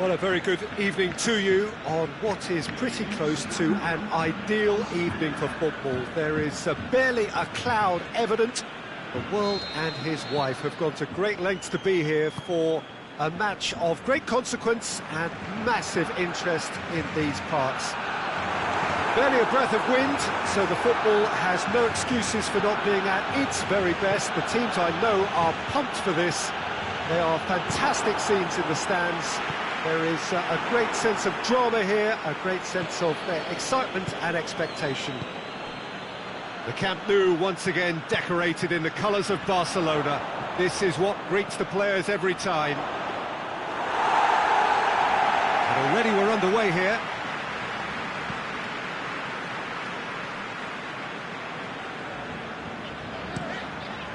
Well, a very good evening to you on what is pretty close to an ideal evening for football. There is barely a cloud evident. The world and his wife have gone to great lengths to be here for a match of great consequence and massive interest in these parts. Barely a breath of wind, so the football has no excuses for not being at its very best. The teams I know are pumped for this. There are fantastic scenes in the stands. There is a great sense of drama here, a great sense of excitement and expectation. The Camp Nou once again decorated in the colours of Barcelona. This is what greets the players every time. And already we're underway here.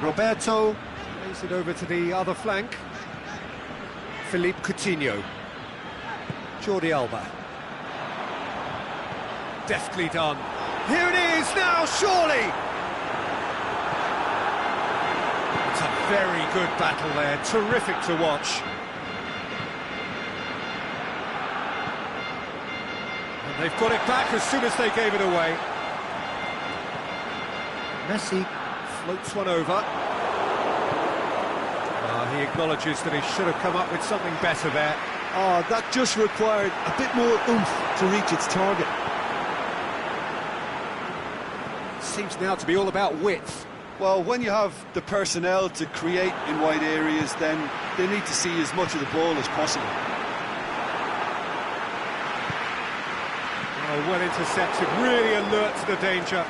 Roberto plays it over to the other flank. Philippe Coutinho. Jordi Alba. Deftly done. Here it is now, surely! It's a very good battle there, terrific to watch. And they've got it back as soon as they gave it away. Messi floats one over. He acknowledges that he should have come up with something better there. Oh, that just required a bit more oomph to reach its target. Seems now to be all about width. Well, when you have the personnel to create in wide areas, then they need to see as much of the ball as possible. Oh, well intercepted, really alert to the danger.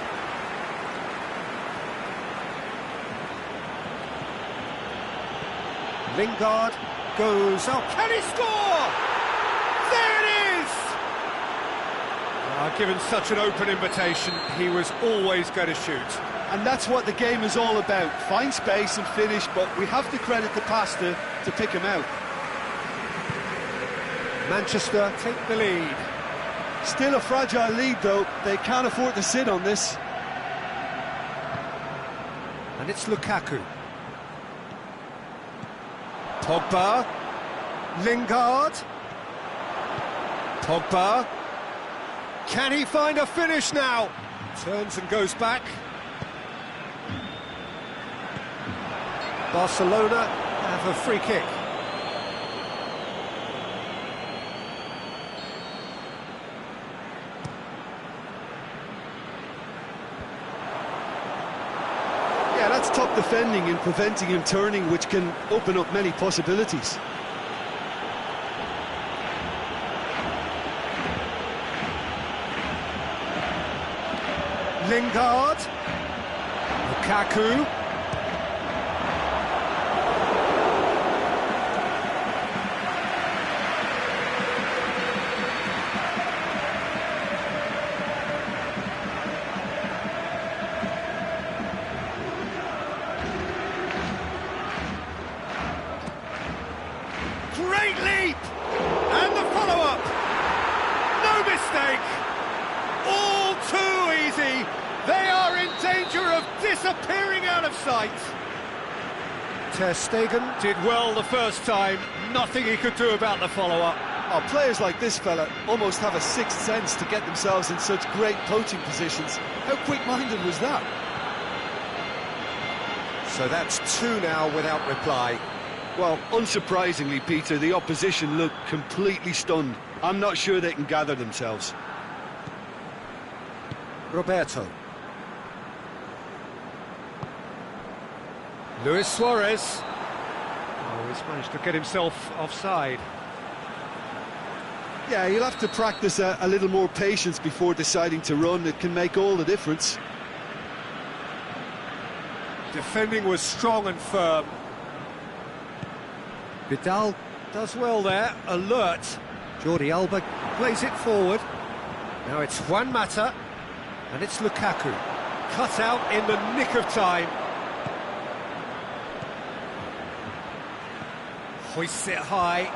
Lingard goes, oh, can he score? There it is! Given such an open invitation, he was always going to shoot. And that's what the game is all about. Find space and finish, but we have to credit the Pasta to pick him out. Manchester take the lead. Still a fragile lead, though. They can't afford to sit on this. And it's Lukaku. Pogba, Lingard, Pogba, can he find a finish now? Turns and goes back. Barcelona have a free kick. That's top defending and preventing him turning, which can open up many possibilities. Lingard, Lukaku. Great leap! And the follow-up! No mistake! All too easy! They are in danger of disappearing out of sight! Ter Stegen did well the first time, nothing he could do about the follow-up. Oh, players like this fella almost have a sixth sense to get themselves in such great poaching positions. How quick-minded was that? So that's two now without reply. Well, unsurprisingly, Peter, the opposition look completely stunned. I'm not sure they can gather themselves. Roberto. Luis Suarez. Oh, he's managed to get himself offside. Yeah, you'll have to practice a little more patience before deciding to run. It can make all the difference. Defending was strong and firm. Vidal does well there, alert. Jordi Alba plays it forward. Now it's Juan Mata, and it's Lukaku. Cut out in the nick of time. Hoists it high.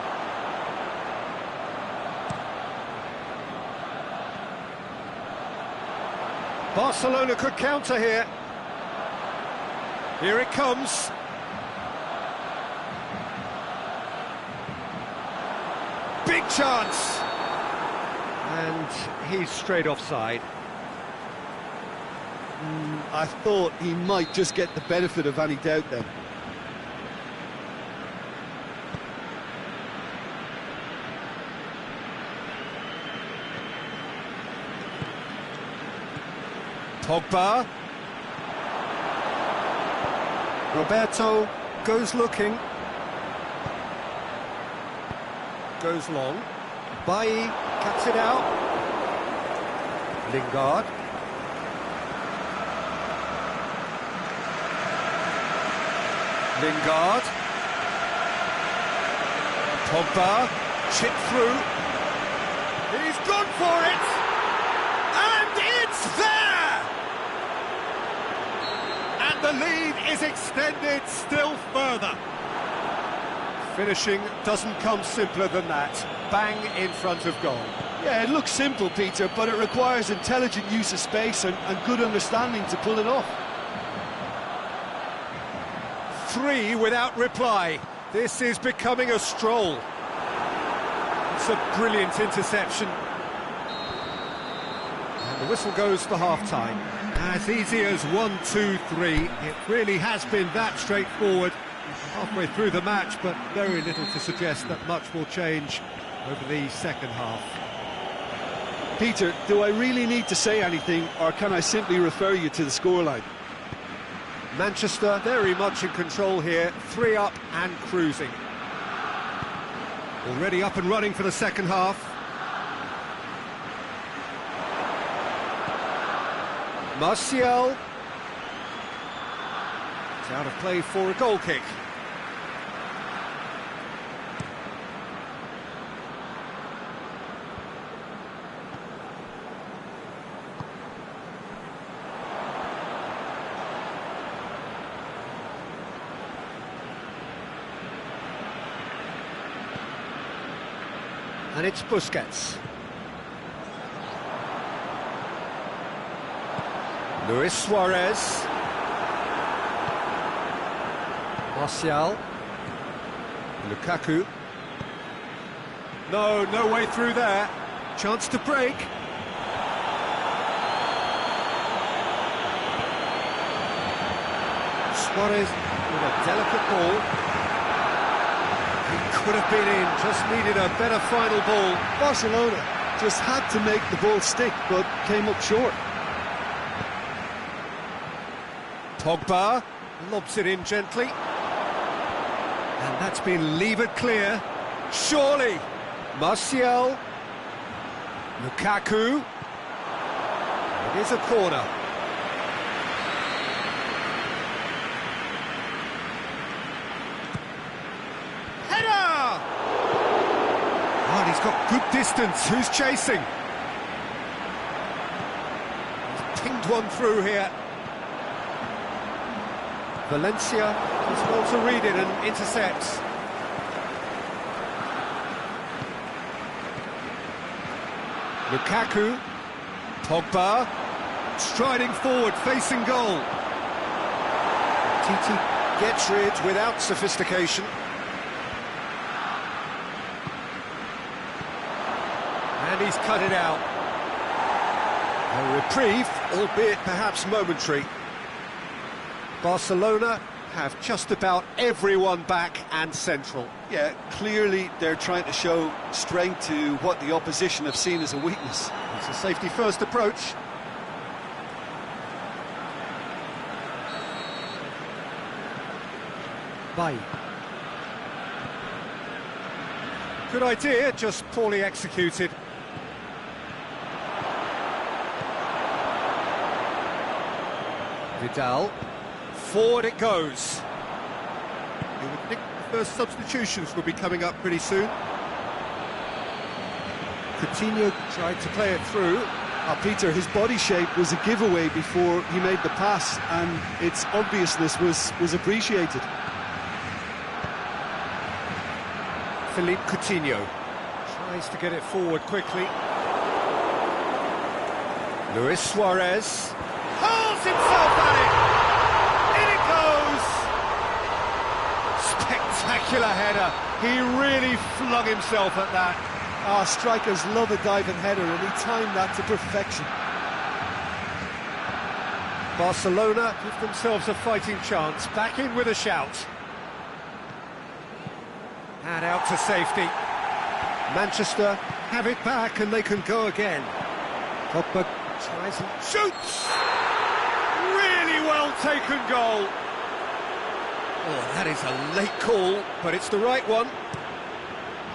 Barcelona could counter here. Here it comes. big chance! And he's straight offside. I thought he might just get the benefit of any doubt then. Pogba. Roberto goes looking. Goes long. Bailly cuts it out. Lingard. Lingard. Pogba. Chip through. He's gone for it! And it's there! And the lead is extended still further. Finishing doesn't come simpler than that. Bang in front of goal. Yeah, it looks simple, Peter, but it requires intelligent use of space and good understanding to pull it off. 3 without reply. This is becoming a stroll. It's a brilliant interception. And the whistle goes for half-time. As easy as 1, 2, 3. It really has been that straightforward. Halfway through the match, but very little to suggest that much will change over the second half. Peter, do I really need to say anything, or can I simply refer you to the scoreline? Manchester very much in control here, 3 up and cruising. Already up and running for the second half. Martial. It's out of play for a goal kick. And it's Busquets. Luis Suarez. Martial. Lukaku. No way through there. Chance to break. Suarez with a delicate ball. He could have been in, just needed a better final ball. Barcelona just had to make the ball stick, but came up short. Pogba lobs it in gently. And that's been levered clear. Surely. Martial. Lukaku. It is a corner. Header! Oh, he's got good distance. Who's chasing? He's pinged one through here. Valencia does well to read it and intercepts. Lukaku. Pogba. Striding forward, facing goal. Titi gets rid without sophistication. And he's cut it out. A reprieve, albeit perhaps momentary. Barcelona have just about everyone back and central. Yeah, clearly they're trying to show strength to what the opposition have seen as a weakness. It's a safety-first approach. Bailly. Good idea, just poorly executed. Vidal. Forward it goes. You would think the first substitutions will be coming up pretty soon. Coutinho tried to play it through. Peter, his body shape was a giveaway before he made the pass, and its obviousness was appreciated. Philippe Coutinho tries to get it forward quickly. Luis Suarez hurls himself at it. In it goes. Spectacular header. He really flung himself at that. Ah, strikers love a diving header, and he timed that to perfection. Barcelona give themselves a fighting chance, back in with a shout. And out to safety. Manchester have it back and they can go again. Pogba tries and shoots! Really well taken goal. Oh, that is a late call, but it's the right one.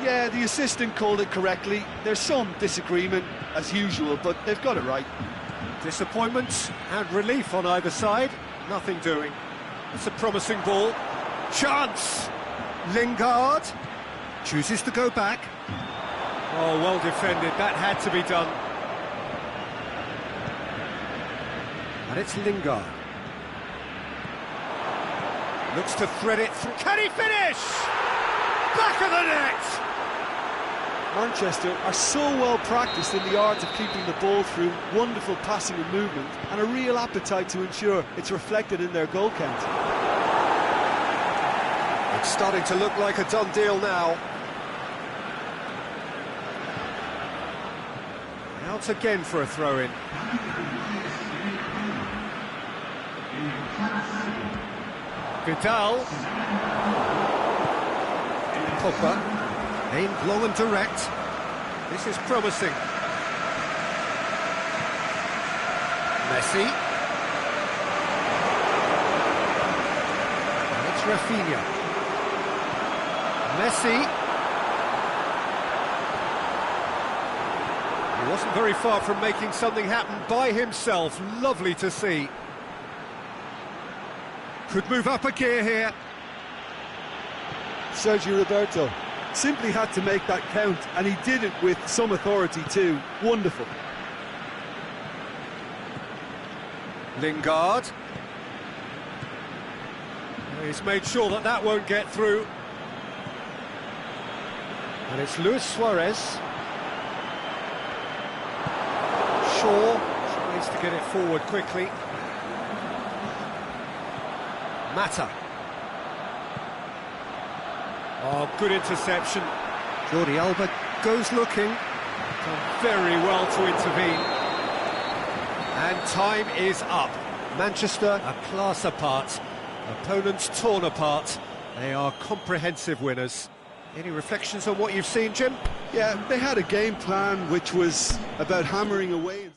Yeah, the assistant called it correctly. There's some disagreement, as usual, but they've got it right. Disappointment and relief on either side. Nothing doing. It's a promising ball. Chance! Lingard chooses to go back. Oh, well defended. That had to be done. And it's Lingard. Looks to thread it through. Can he finish? Back of the net! Manchester are so well practiced in the art of keeping the ball through, wonderful passing and movement, and a real appetite to ensure it's reflected in their goal count. It's starting to look like a done deal now. Out again for a throw-in. Vidal. Pogba. Aimed long and direct. This is promising. Messi. And it's Rafinha. Messi. He wasn't very far from making something happen by himself. Lovely to see. Could move up a gear here. Sergio Roberto simply had to make that count, and he did it with some authority too. Wonderful. Lingard. He's made sure that that won't get through. And it's Luis Suarez. Shaw tries to get it forward quickly. Mata. Oh, good interception. Jordi Alba goes looking. Done very well to intervene. And time is up. Manchester a class apart. Opponents torn apart. They are comprehensive winners. Any reflections on what you've seen, Jim? Yeah, they had a game plan which was about hammering away.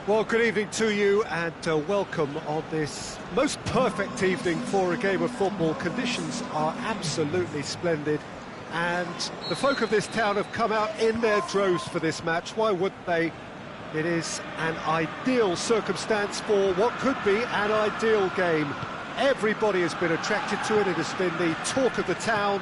Well, good evening to you and welcome on this most perfect evening for a game of football. Conditions are absolutely splendid and the folk of this town have come out in their droves for this match. Why wouldn't they? It is an ideal circumstance for what could be an ideal game. Everybody has been attracted to it. It has been the talk of the town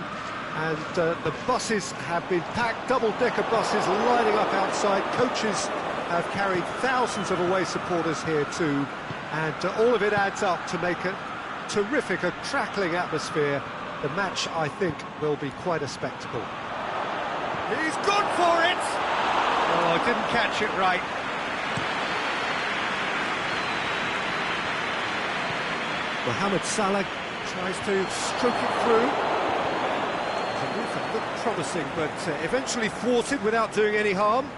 and the buses have been packed, double-decker buses lining up outside. Coaches have carried thousands of away supporters here too, and all of it adds up to make a terrific, a crackling atmosphere. The match, I think, will be quite a spectacle. He's gone for it! Oh, didn't catch it right. Mohamed Salah tries to stroke it through. The move that looked promising, but eventually thwarted without doing any harm.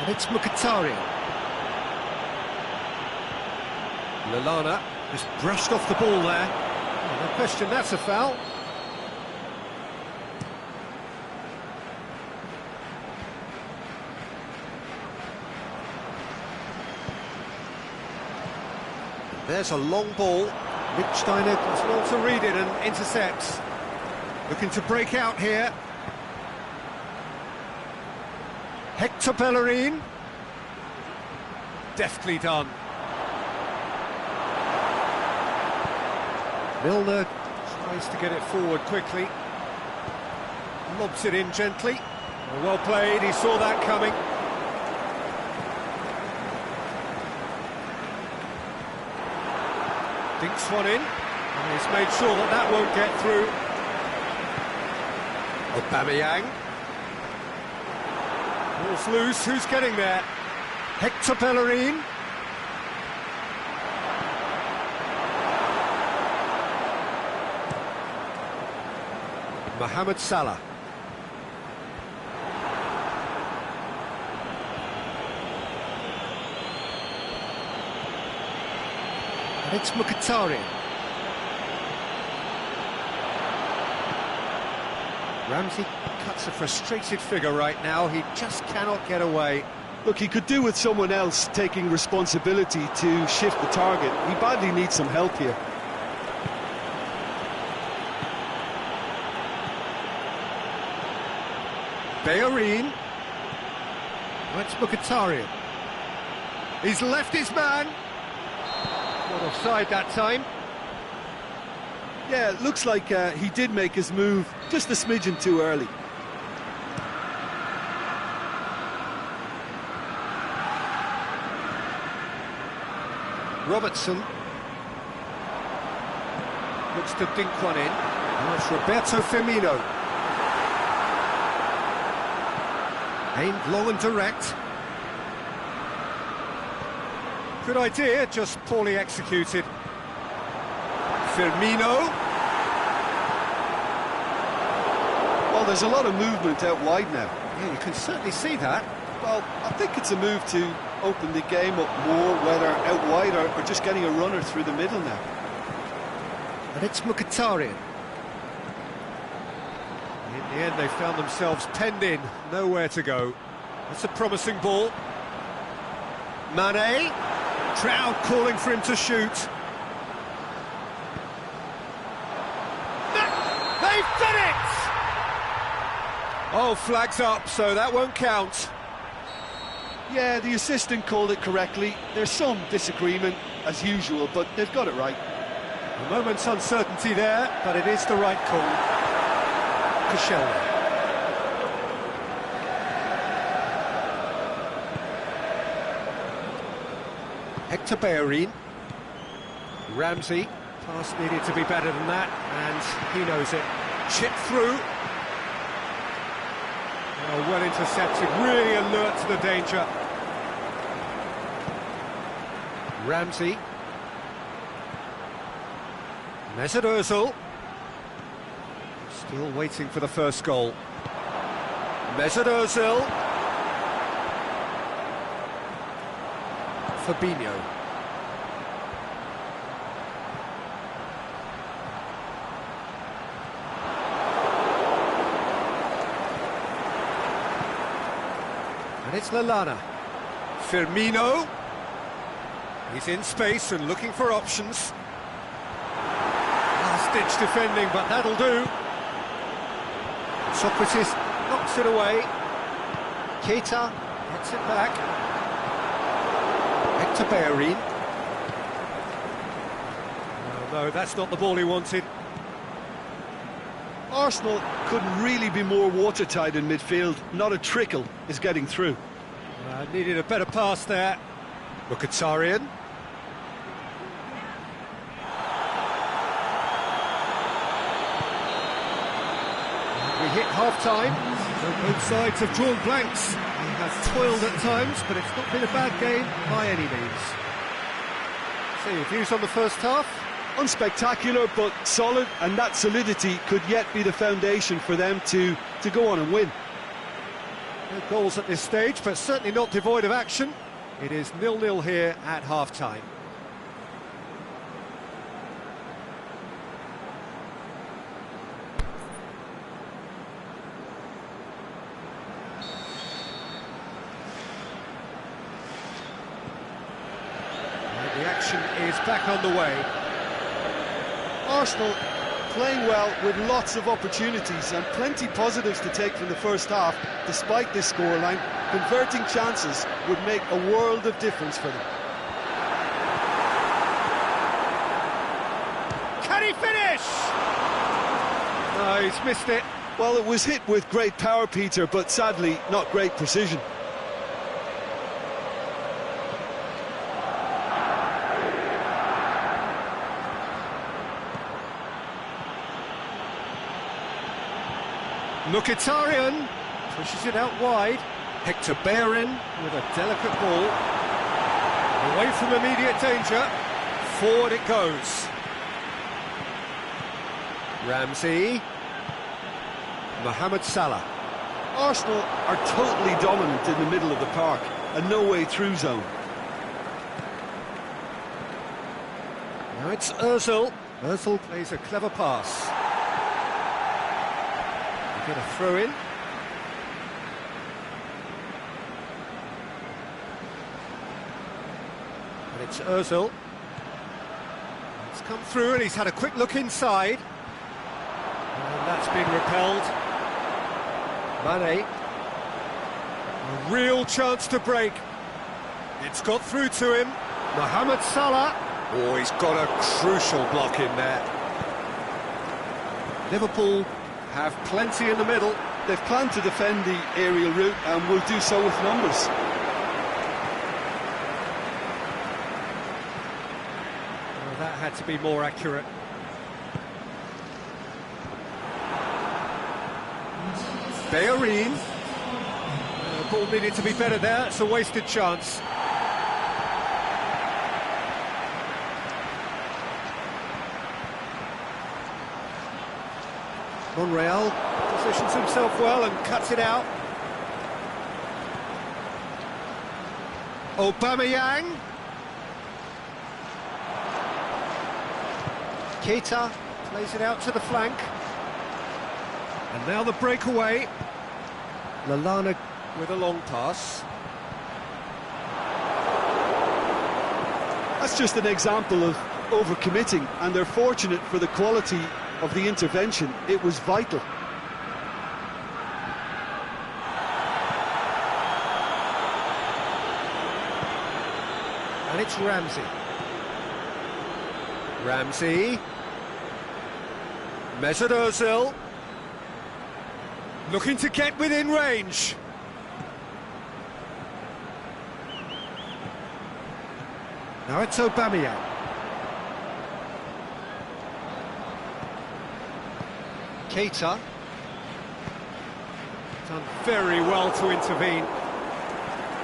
And it's Mkhitaryan. Lallana just brushed off the ball there. Oh, no question, that's a foul. There's a long ball. Lichtsteiner does well to read it and intercepts. Looking to break out here. Hector Bellerin. Deftly done. Milner tries to get it forward quickly. Lobs it in gently. Well played, he saw that coming. Dinks one in, and he's made sure that that won't get through. Aubameyang. Ball's loose, who's getting there? Hector Bellerin. Mohamed Salah. And it's Mkhitaryan. Ramsey cuts a frustrated figure right now. He just cannot get away. Look, he could do with someone else taking responsibility to shift the target. He badly needs some help here. Bellerin. That's Mkhitaryan. He's left his man. Not offside that time. Yeah, it looks like he did make his move just a smidgen too early. Robertson looks to dink one in. Oh, it's Roberto Firmino. Aimed long and direct. Good idea, just poorly executed. Firmino. Well, there's a lot of movement out wide now. Yeah, you can certainly see that. Well, I think it's a move to open the game up more, whether out wide or just getting a runner through the middle now. And it's Mkhitaryan. In the end, they found themselves penned in, nowhere to go. That's a promising ball. Mane, crowd calling for him to shoot. They've done it! Oh, flags up, so that won't count. Yeah, the assistant called it correctly. There's some disagreement, as usual, but they've got it right. A moment's uncertainty there, but it is the right call. Koscielny. Hector Bellerin. Ramsey. Pass needed to be better than that, and he knows it. Chip through. Oh, well intercepted, really alert to the danger. Ramsey. Mesut Ozil. Still waiting for the first goal. Mesut Ozil. Fabinho. And it's Lallana. Firmino. He's in space and looking for options. Last-ditch defending, but that'll do. Socrates knocks it away. Keita gets it back. Hector Bellerin. No, that's not the ball he wanted. Arsenal couldn't really be more watertight in midfield. Not a trickle is getting through. Needed a better pass there. Mkhitaryan. We hit half-time. So both sides have drawn blanks. He has toiled at times, but it's not been a bad game by any means. So your views on the first half? Unspectacular, but solid, and that solidity could yet be the foundation for them to go on and win. No goals at this stage, but certainly not devoid of action. It is 0-0 here at half-time. The action is back underway. Arsenal playing well with lots of opportunities and plenty positives to take from the first half. Despite this scoreline, converting chances would make a world of difference for them. Can he finish? No, he's missed it. Well, it was hit with great power, Peter, but sadly not great precision. Mkhitaryan pushes it out wide. Hector Bellerin with a delicate ball. Away from immediate danger. Forward it goes. Ramsey. Mohamed Salah. Arsenal are totally dominant in the middle of the park. A no-way-through zone. Now it's Ozil. Ozil plays a clever pass. Get a throw in. And it's Ozil. It's come through and he's had a quick look inside. And that's been repelled. Mane. A real chance to break. It's got through to him. Mohamed Salah. Oh, he's got a crucial block in there. Liverpool have plenty in the middle. They've planned to defend the aerial route and will do so with numbers. Well, that had to be more accurate. Bellerin. The ball needed to be better there. It's a wasted chance. Monreal positions himself well and cuts it out. Aubameyang. Keita plays it out to the flank. And now the breakaway. Lallana with a long pass. That's just an example of overcommitting, and they're fortunate for the quality of the intervention. It was vital. And it's Ramsey. Ramsey. Mesut Ozil. Looking to get within range. Now it's Aubameyang. Keita. Done very well to intervene.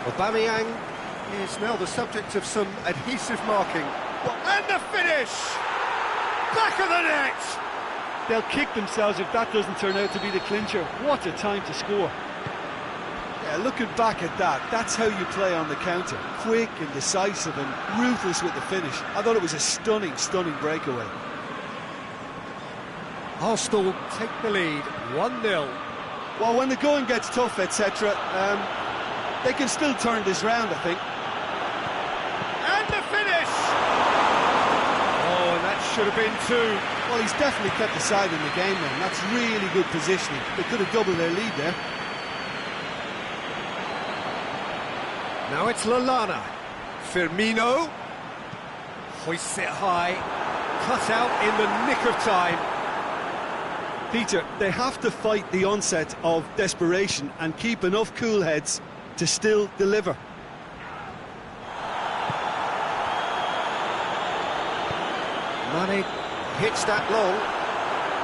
Aubameyang is now the subject of some adhesive marking. And the finish! Back of the net! They'll kick themselves if that doesn't turn out to be the clincher. What a time to score. Yeah, looking back at that, that's how you play on the counter. Quick and decisive and ruthless with the finish. I thought it was a stunning, stunning breakaway. Arsenal take the lead, 1-0. Well, when the going gets tough, etc., They can still turn this round, I think. And the finish! Oh, and that should have been two. Well, he's definitely kept the side in the game then. That's really good positioning. They could have doubled their lead there. Now it's Lallana. Firmino. Hoists it high. Cut out in the nick of time. Peter, they have to fight the onset of desperation and keep enough cool heads to still deliver. Mane hits that long,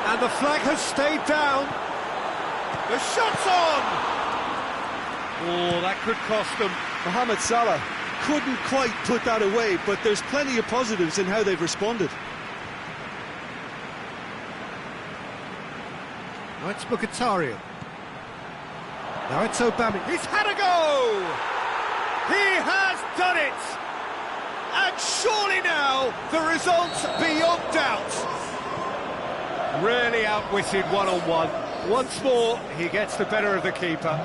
and the flag has stayed down. The shot's on! Oh, that could cost them. Mohamed Salah couldn't quite put that away, but there's plenty of positives in how they've responded. Now it's Mkhitaryan. Now it's Aubameyang. He's had a go! He has done it! And surely now, the result's beyond doubt. Really outwitted one-on-one. Once more, he gets the better of the keeper.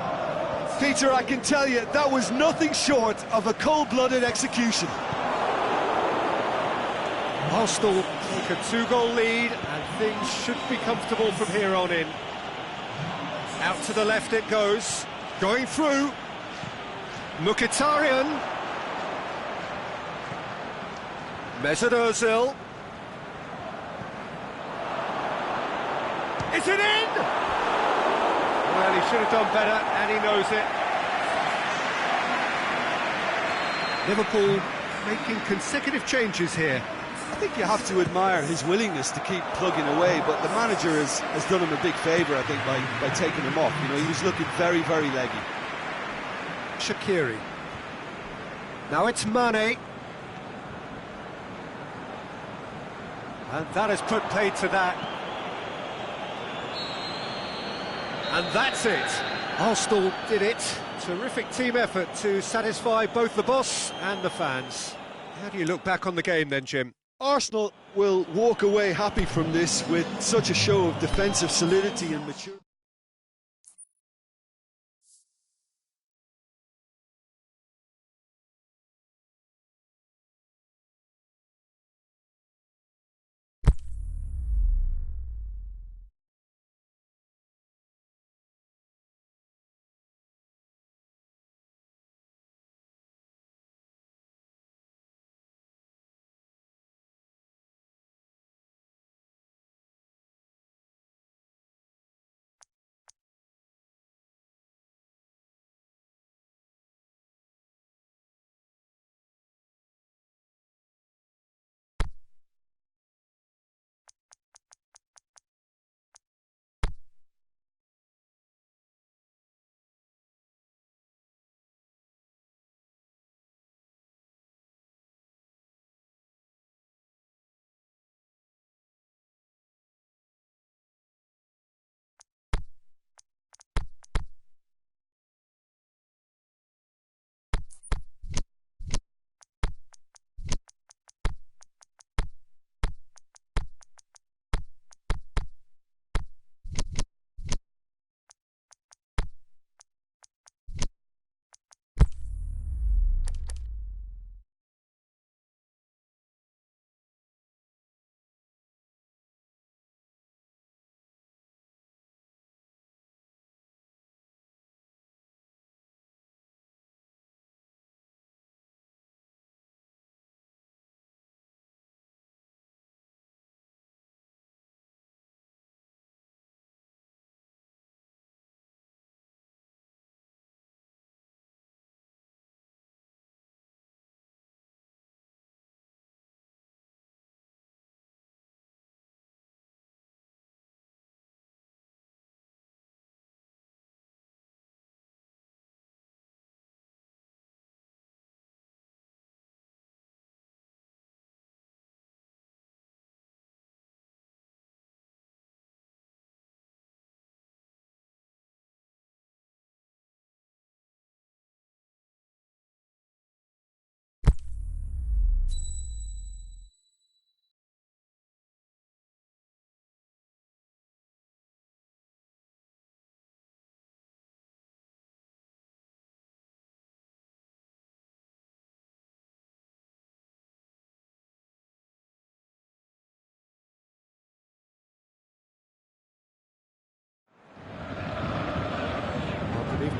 Peter, I can tell you, that was nothing short of a cold-blooded execution. Arsenal take a two-goal lead, and things should be comfortable from here on in. Out to the left it goes. Going through. Mkhitaryan. Mesut Ozil. Is it in? Well, he should have done better, and he knows it. Liverpool making consecutive changes here. I think you have to admire his willingness to keep plugging away, but the manager has done him a big favour, I think, by taking him off. You know, he was looking very, very leggy. Shaqiri. Now it's Mane. And that has put paid to that. And that's it. Arsenal did it. Terrific team effort to satisfy both the boss and the fans. How do you look back on the game then, Jim? Arsenal will walk away happy from this with such a show of defensive solidity and maturity.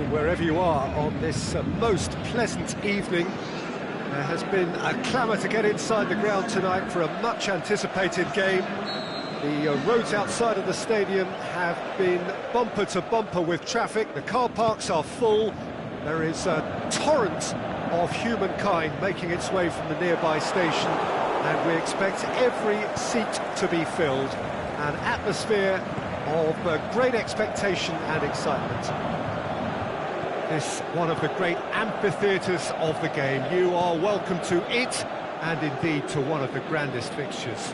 evening, wherever you are, on this most pleasant evening. There has been a clamour to get inside the ground tonight for a much-anticipated game. The roads outside of the stadium have been bumper to bumper with traffic. The car parks are full. There is a torrent of humankind making its way from the nearby station, and we expect every seat to be filled. An atmosphere of great expectation and excitement. This one of the great amphitheatres of the game. You are welcome to it, and indeed to one of the grandest fixtures.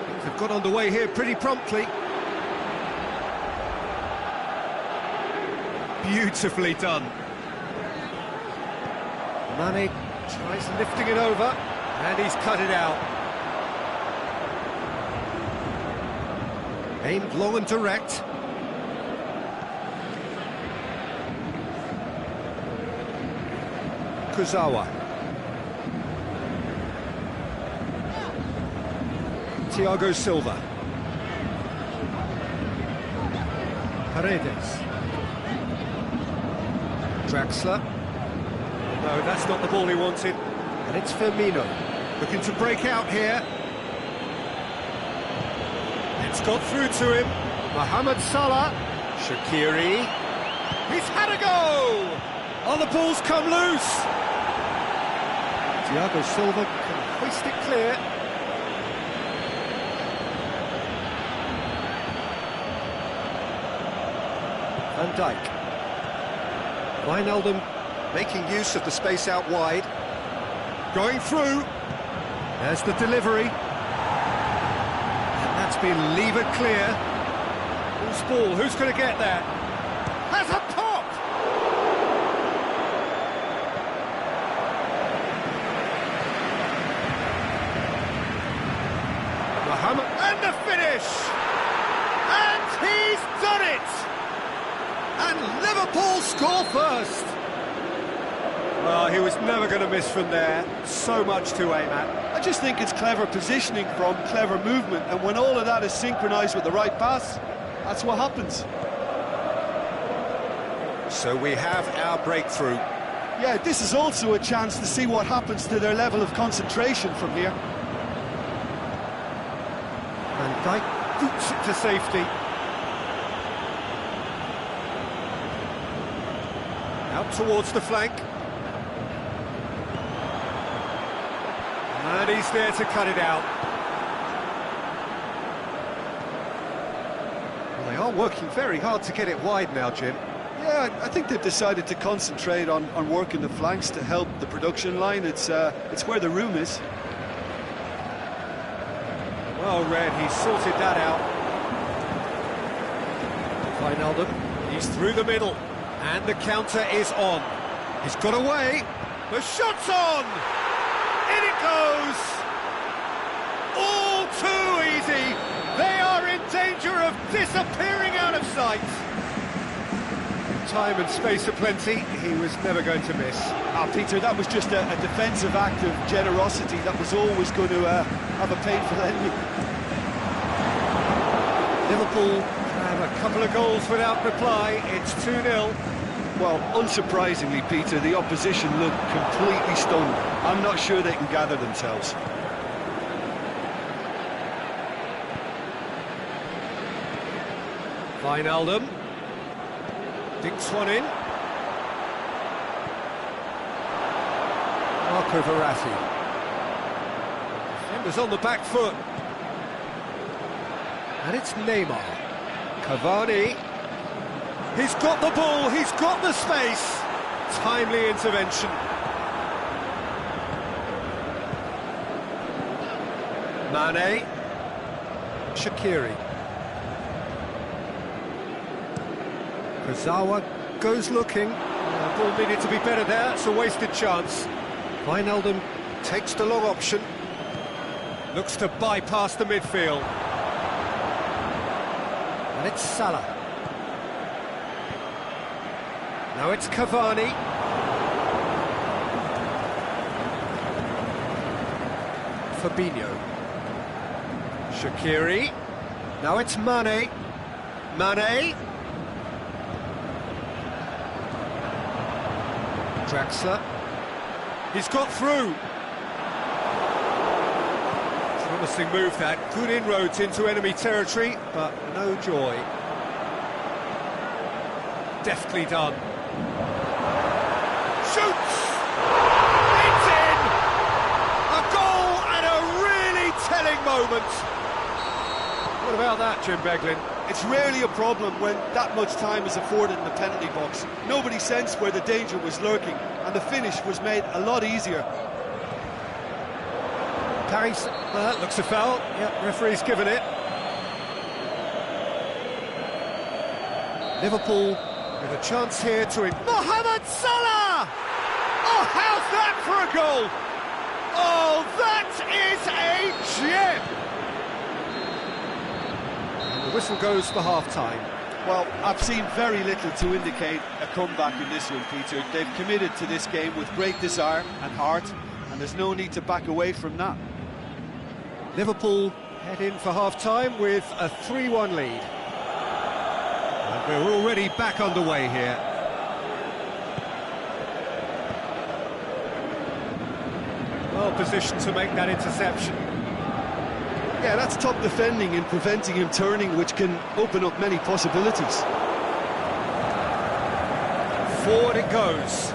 Things have got underway here pretty promptly. Beautifully done. Mane tries lifting it over, and he's cut it out. Aimed long and direct. Kurzawa. Thiago Silva. Paredes. Draxler. No, that's not the ball he wanted. And it's Firmino. Looking to break out here. It's got through to him. Mohamed Salah. Shaqiri. He's had a go! Oh, the ball's come loose! Thiago Silva can hoist it clear. Van Dijk. Wijnaldum making use of the space out wide. Going through. There's the delivery. And that's been levered clear. Who's ball? Who's going to get there? Has a pop! Mohamed, and the finish! And he's done it! And Liverpool score first! Well, he was never going to miss from there. So much to aim at. I just think it's clever positioning from clever movement, and when all of that is synchronised with the right pass, that's what happens. So we have our breakthrough. Yeah, this is also a chance to see what happens to their level of concentration from here. Van Dijk boots it to safety. Out towards the flank. And he's there to cut it out. Well, they are working very hard to get it wide now, Jim. Yeah, I think they've decided to concentrate on working the flanks to help the production line. It's where the room is. Well read, he's sorted that out. Wijnaldum, he's through the middle, and the counter is on. He's got away, the shot's on! In it goes! All too easy! They are in danger of disappearing out of sight! Time and space aplenty, he was never going to miss. Peter, that was just a defensive act of generosity that was always going to have a painful ending. Liverpool have a couple of goals without reply. It's 2-0. Well, unsurprisingly, Peter, the opposition look completely stunned. I'm not sure they can gather themselves. Wijnaldum dinks one in. Marco Verratti. Defenders on the back foot. And it's Neymar. Cavani. He's got the ball, he's got the space. Timely intervention. Mane. Shaqiri. Kurzawa goes looking. The ball needed to be better there, it's a wasted chance. Wijnaldum takes the long option. Looks to bypass the midfield. And it's Salah. Now it's Cavani. Fabinho. Shaqiri. Now it's Mane. Mane. Draxler. He's got through. Promising move that. Good inroads into enemy territory, but no joy. Deftly done. Shoots! It's in! A goal and a really telling moment. What about that, Jim Beglin? It's rarely a problem when that much time is afforded in the penalty box. Nobody sensed where the danger was lurking, and the finish was made a lot easier. Paris, looks a foul. Yep, referee's given it. Liverpool with a chance here to... Mohamed Salah! Oh, how's that for a goal? Oh, that is a gem! The whistle goes for half-time. Well, I've seen very little to indicate a comeback in this one, Peter. They've committed to this game with great desire and heart, and there's no need to back away from that. Liverpool head in for half-time with a 3-1 lead. And we're already back underway here. Well positioned to make that interception. Yeah, that's top defending and preventing him turning, which can open up many possibilities. Forward it goes.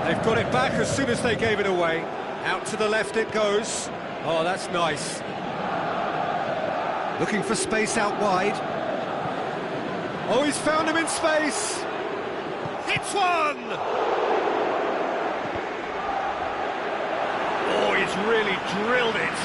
They've got it back as soon as they gave it away. Out to the left it goes. Oh, that's nice. Looking for space out wide. Oh, he's found him in space. Hits one! Oh, he's really drilled it.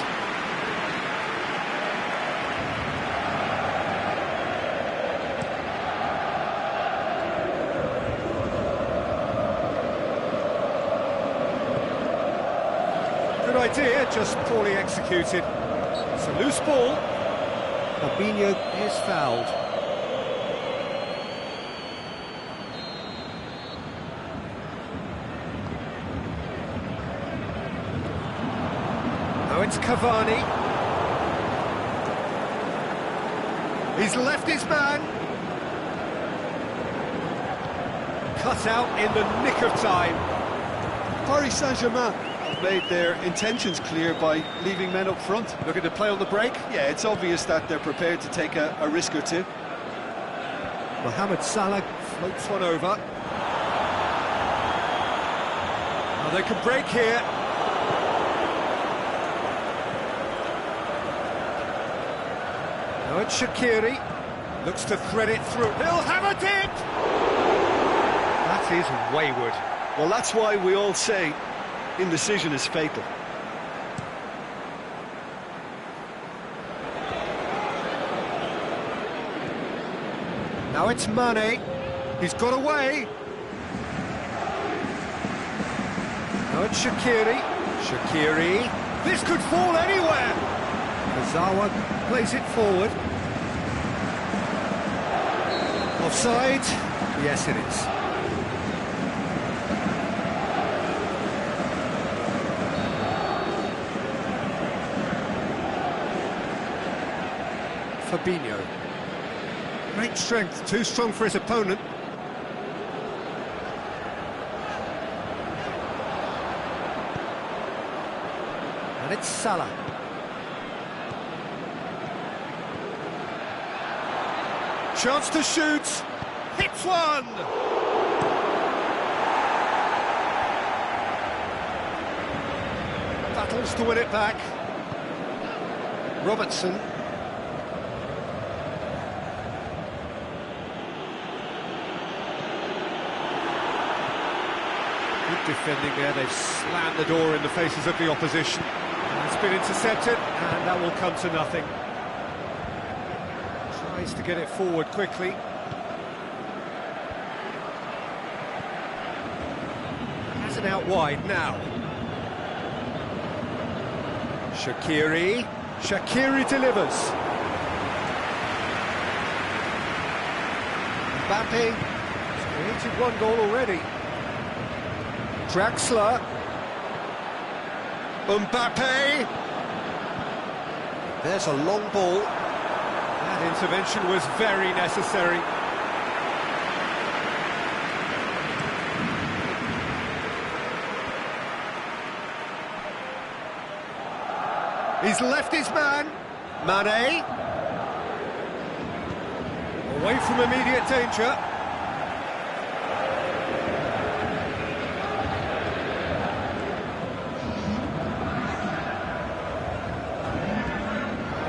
Good idea, just poorly executed. It's a loose ball. Fabinho is fouled. Now it's Cavani. He's left his man. Cut out in the nick of time. Paris Saint-Germain made their intentions clear by leaving men up front. Looking to play on the break. Yeah, it's obvious that they're prepared to take a risk or two. Mohamed Salah floats one over. Now they can break here. Now it's Shaqiri. Looks to thread it through. He'll have it in! That is wayward. Well, that's why we all say indecision is fatal. Now it's Mane. He's got away. Now it's Shaqiri. Shaqiri. This could fall anywhere. Kazawa plays it forward. Offside? Yes, it is. Fabinho. Great strength, too strong for his opponent. And it's Salah. Chance to shoot. Hits one! Battles to win it back. Robertson. Defending there, they've slammed the door in the faces of the opposition. And it's been intercepted, and that will come to nothing. Tries to get it forward quickly. Has it out wide now. Shaqiri. Shaqiri delivers. Mbappe has created one goal already. Draxler. Mbappe. There's a long ball. That intervention was very necessary. He's left his man. Mane. Away from immediate danger.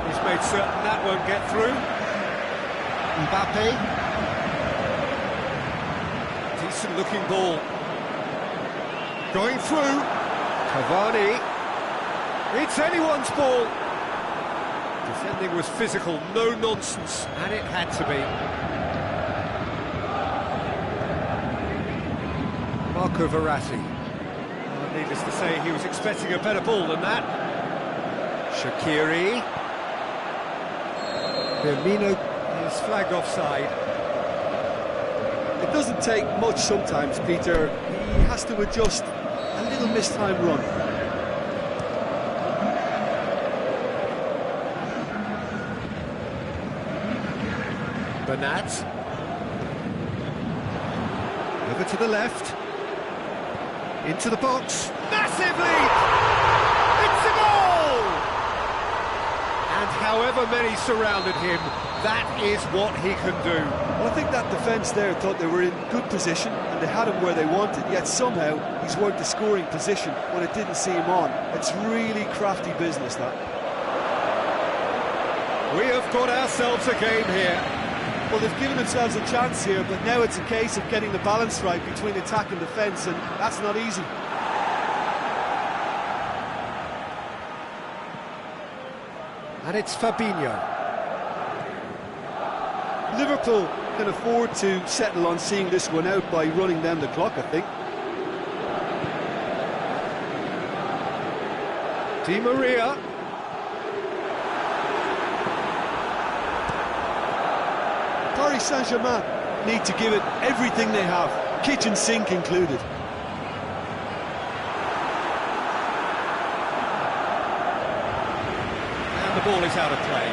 He's made certain that won't get through. Mbappe. Decent looking ball. Going through. Cavani. It's anyone's ball. Defending was physical, no nonsense, and it had to be. Marco Verratti. Well, needless to say, he was expecting a better ball than that. Shaqiri. Firmino is flagged offside. It doesn't take much sometimes, Peter. He has to adjust a little mistimed run. Bernat. Over to the left. Into the box. Massive leap! It's a goal! And however many surrounded him, that is what he can do. Well, I think that defence there thought they were in good position and they had him where they wanted, yet somehow he's worked the scoring position when it didn't see him on. It's really crafty business, that. We have got ourselves a game here. Well, they've given themselves a chance here, but now it's a case of getting the balance right between attack and defence, and that's not easy. And it's Fabinho. Liverpool can afford to settle on seeing this one out by running down the clock, I think. Di Maria. Paris Saint-Germain need to give it everything they have, kitchen sink included. And the ball is out of play.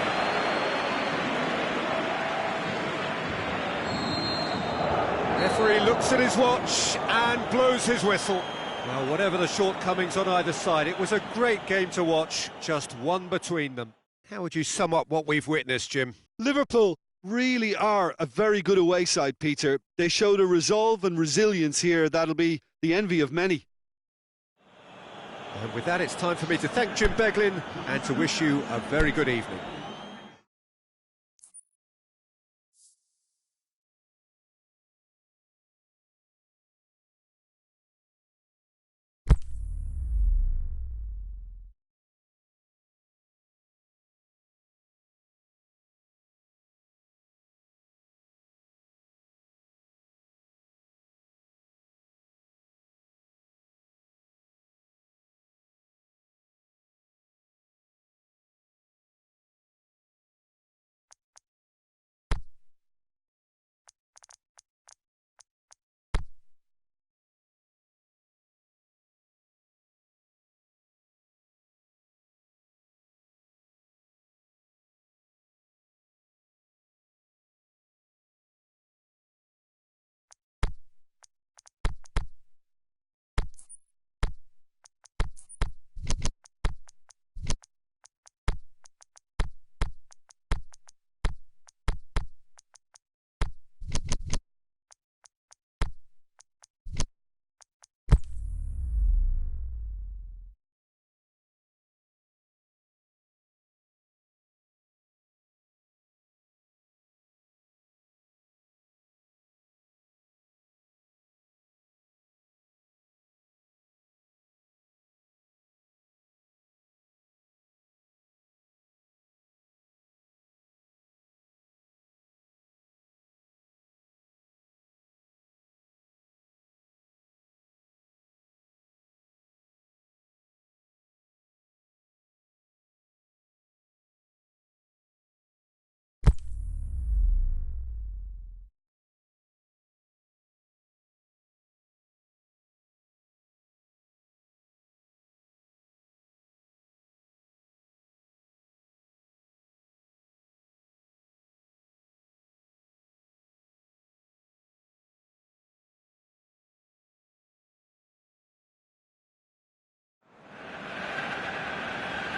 Referee looks at his watch and blows his whistle. Well, whatever the shortcomings on either side, it was a great game to watch, just one between them. How would you sum up what we've witnessed, Jim? Liverpool really are a very good away side, Peter. They showed a resolve and resilience here that'll be the envy of many. And with that, it's time for me to thank Jim Beglin and to wish you a very good evening.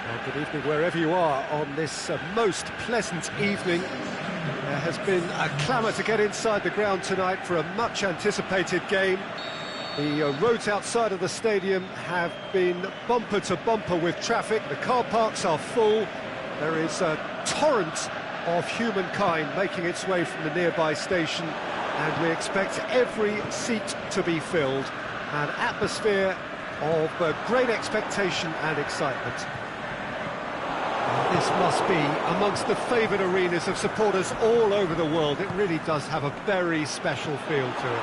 Well, good evening wherever you are on this most pleasant evening. There has been a clamour to get inside the ground tonight for a much-anticipated game. The roads outside of the stadium have been bumper to bumper with traffic. The car parks are full. There is a torrent of humankind making its way from the nearby station, and we expect every seat to be filled. An atmosphere of great expectation and excitement. This must be amongst the favoured arenas of supporters all over the world. It really does have a very special feel to it.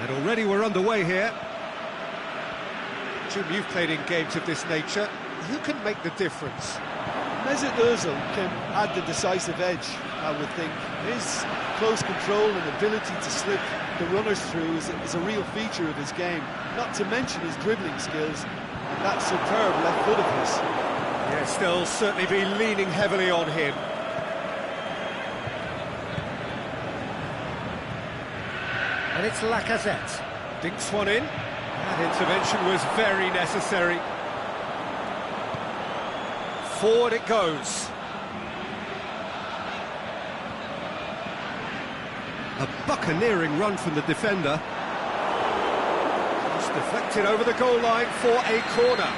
And already we're underway here. Jim, you've played in games of this nature. Who can make the difference? Mesut Ozil can add the decisive edge, I would think. His close control and ability to slip the runners through is a real feature of his game, not to mention his dribbling skills and that superb left foot of his. Yes, they'll certainly be leaning heavily on him. And it's Lacazette. Dinks one in. That intervention was very necessary. Forward it goes. A buccaneering run from the defender. Just deflected over the goal line for a corner.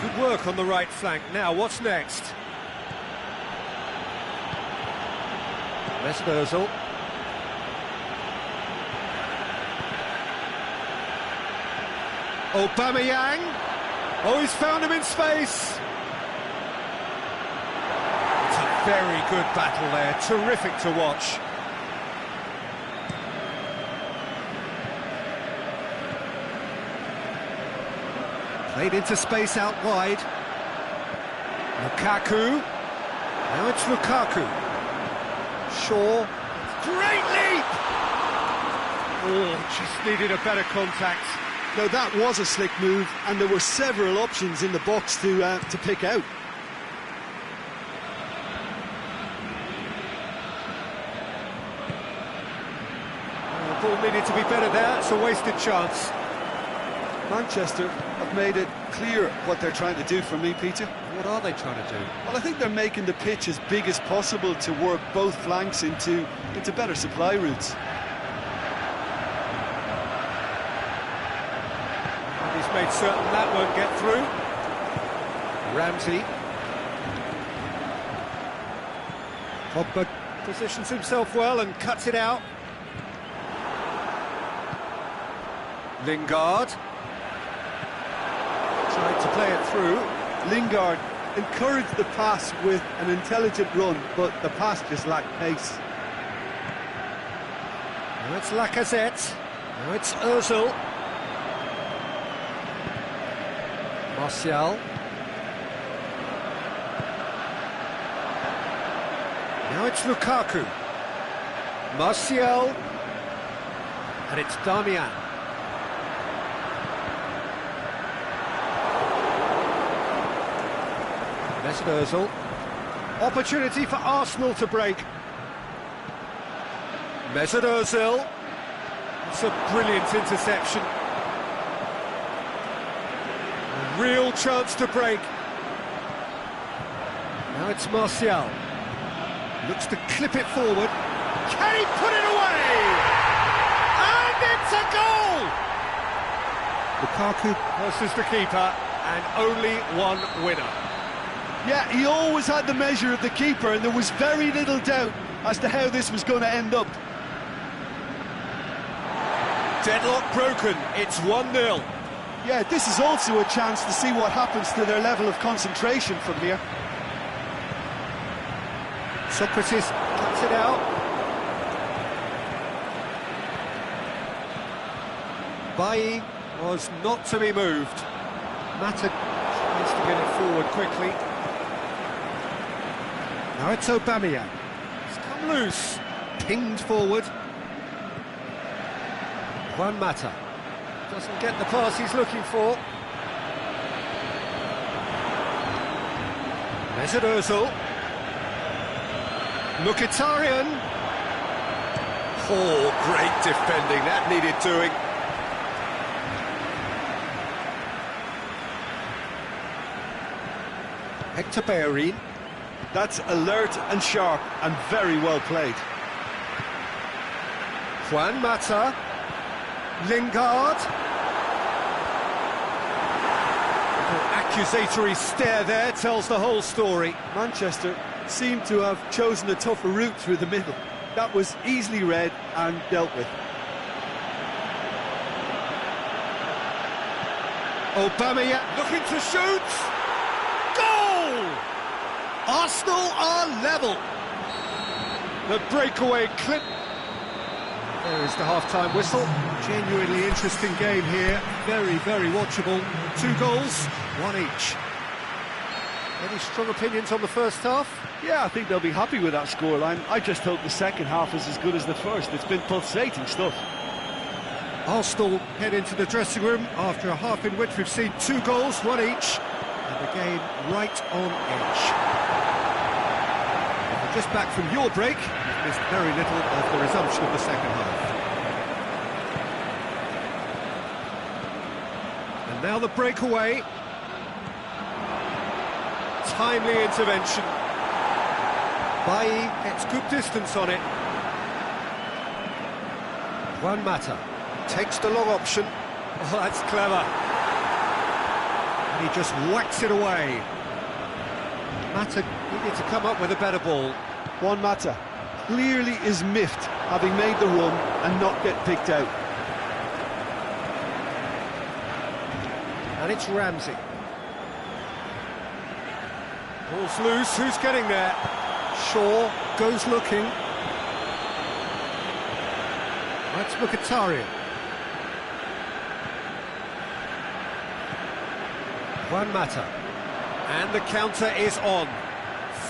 Good work on the right flank. Now, what's next? Mesut Ozil. Aubameyang. Oh, he's found him in space. It's a very good battle there. Terrific to watch. Played into space out wide. Lukaku. Now it's Lukaku. Shaw. Great leap! Oh, just needed a better contact. Now that was a slick move, and there were several options in the box to pick out. The ball needed to be better there. It's a wasted chance. Manchester have made it clear what they're trying to do for me, Peter. What are they trying to do? Well, I think they're making the pitch as big as possible to work both flanks into better supply routes. And he's made certain that won't get through. Ramsey. Pogba positions himself well and cuts it out. Lingard. Tried to play it through. Lingard encouraged the pass with an intelligent run, but the pass just lacked pace. Now it's Lacazette. Now it's Ozil. Martial. Now it's Lukaku. Martial. And it's Damian. Mesut Ozil. Opportunity for Arsenal to break. Mesut Ozil. It's a brilliant interception. A real chance to break. Now it's Martial. Looks to clip it forward. Can he put it away? And it's a goal! Lukaku versus the keeper, and only one winner. Yeah, he always had the measure of the keeper, and there was very little doubt as to how this was going to end up. Deadlock broken, it's 1-0. Yeah, this is also a chance to see what happens to their level of concentration from here. Socrates cuts it out. Bailly was not to be moved. Mata tries to get it forward quickly. Now it's Aubameyang. It's come loose. Pinged forward. Juan Mata. Doesn't get the pass he's looking for. Mesut Ozil. Mkhitaryan. Oh, great defending, that needed doing. Hector Bellerin. That's alert and sharp and very well played. Juan Mata. Lingard. Accusatory stare there tells the whole story. Manchester seem to have chosen a tougher route through the middle. That was easily read and dealt with. Aubameyang looking to shoot. Goal! Arsenal are level. The breakaway clip. There is the half-time whistle. Genuinely interesting game here. Very, very watchable. 2 goals, 1 each. Any strong opinions on the first half? Yeah, I think they'll be happy with that scoreline. I just hope the second half is as good as the first. It's been pulsating stuff. Arsenal head into the dressing room after a half in which we've seen 2 goals, 1 each, and the game right on edge. If you're just back from your break, you've missed very little of the resumption of the second half. And now the breakaway. Timely intervention. Bailly gets good distance on it. Juan Mata takes the long option. Oh, that's clever. And he just whacks it away. Mata needed to come up with a better ball. Juan Mata clearly is miffed, having made the run and not get picked out. And it's Ramsey. Ball's loose, who's getting there? Shaw goes looking. That's Mkhitaryan. Juan Mata. And the counter is on.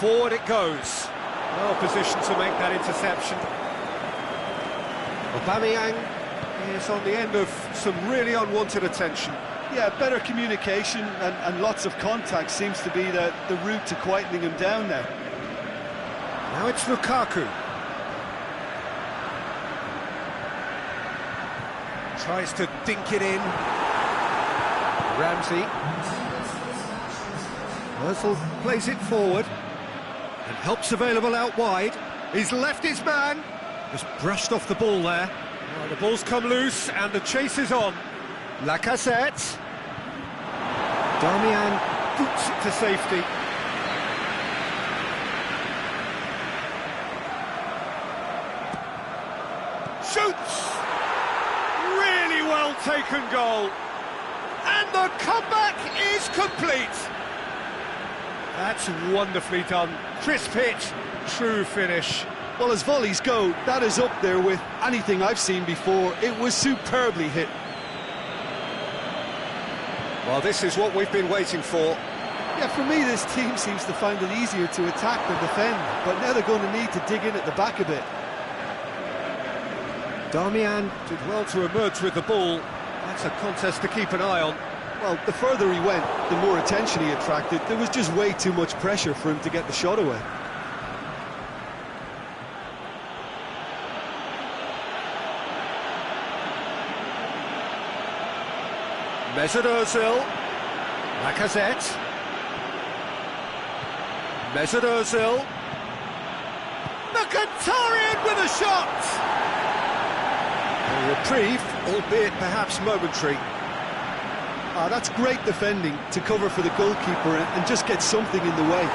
Forward it goes. Well positioned to make that interception. Aubameyang is on the end of some really unwanted attention. Yeah, better communication and lots of contact seems to be the route to quietening him down now. Now it's Lukaku. Tries to dink it in. Ramsey. Ozil plays it forward. And help's available out wide. He's left his man. Just brushed off the ball there. Well, the ball's come loose and the chase is on. Lacazette. Darmian boots it to safety. Shoots! Really well taken goal. And the comeback is complete. That's wonderfully done. Crisp hit, true finish. Well, as volleys go, that is up there with anything I've seen before. It was superbly hit. Well, this is what we've been waiting for. Yeah, for me, this team seems to find it easier to attack than defend, but now they're going to need to dig in at the back a bit. Darmian did well to emerge with the ball. That's a contest to keep an eye on. Well, the further he went, the more attention he attracted. There was just way too much pressure for him to get the shot away. Mesut Ozil. Lacazette. Mesut Ozil. Mkhitaryan with a shot! A reprieve, albeit perhaps momentary. That's great defending to cover for the goalkeeper and just get something in the way.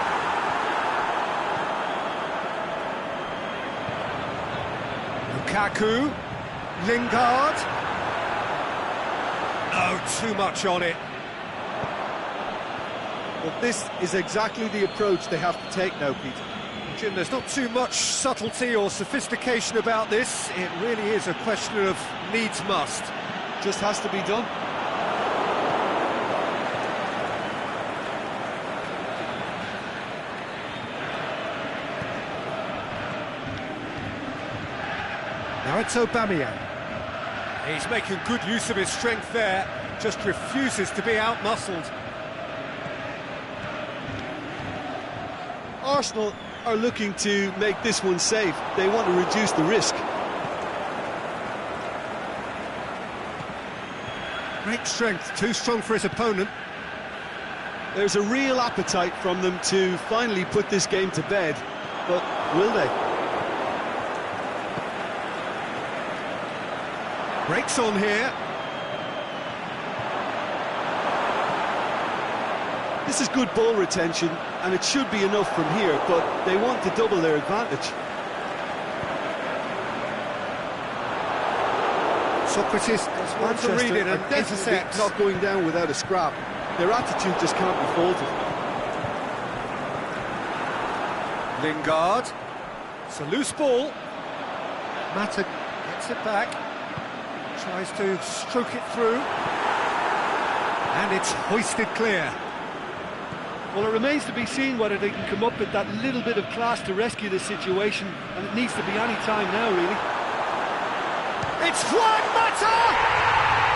Lukaku. Lingard. Oh, too much on it. Well, this is exactly the approach they have to take now, Peter. Jim, there's not too much subtlety or sophistication about this. It really is a question of needs must. Just has to be done. Now it's Aubameyang. He's making good use of his strength there, just refuses to be out-muscled. Arsenal are looking to make this one safe. They want to reduce the risk. Great strength, too strong for his opponent. There's a real appetite from them to finally put this game to bed, but will they? Breaks on here. This is good ball retention, and it should be enough from here, but they want to double their advantage. Socrates wants to read it and intercept. Not going down without a scrap. Their attitude just can't be faulted. Lingard. It's a loose ball. Mata gets it back. Tries to stroke it through. And it's hoisted clear. Well, it remains to be seen whether they can come up with that little bit of class to rescue the situation, and it needs to be any time now, really. It's Juan Mata!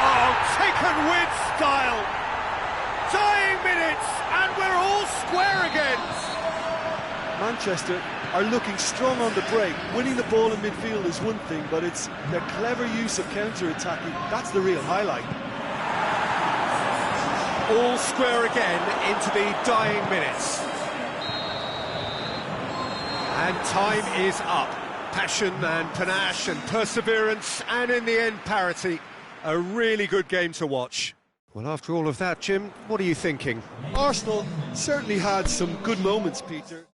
Oh, taken with style. Dying minutes, and we're all square again. Manchester are looking strong on the break. Winning the ball in midfield is one thing, but it's their clever use of counter-attacking. That's the real highlight. All square again into the dying minutes. And time is up. Passion and panache and perseverance, and in the end, parity. A really good game to watch. Well, after all of that, Jim, what are you thinking? Arsenal certainly had some good moments, Peter.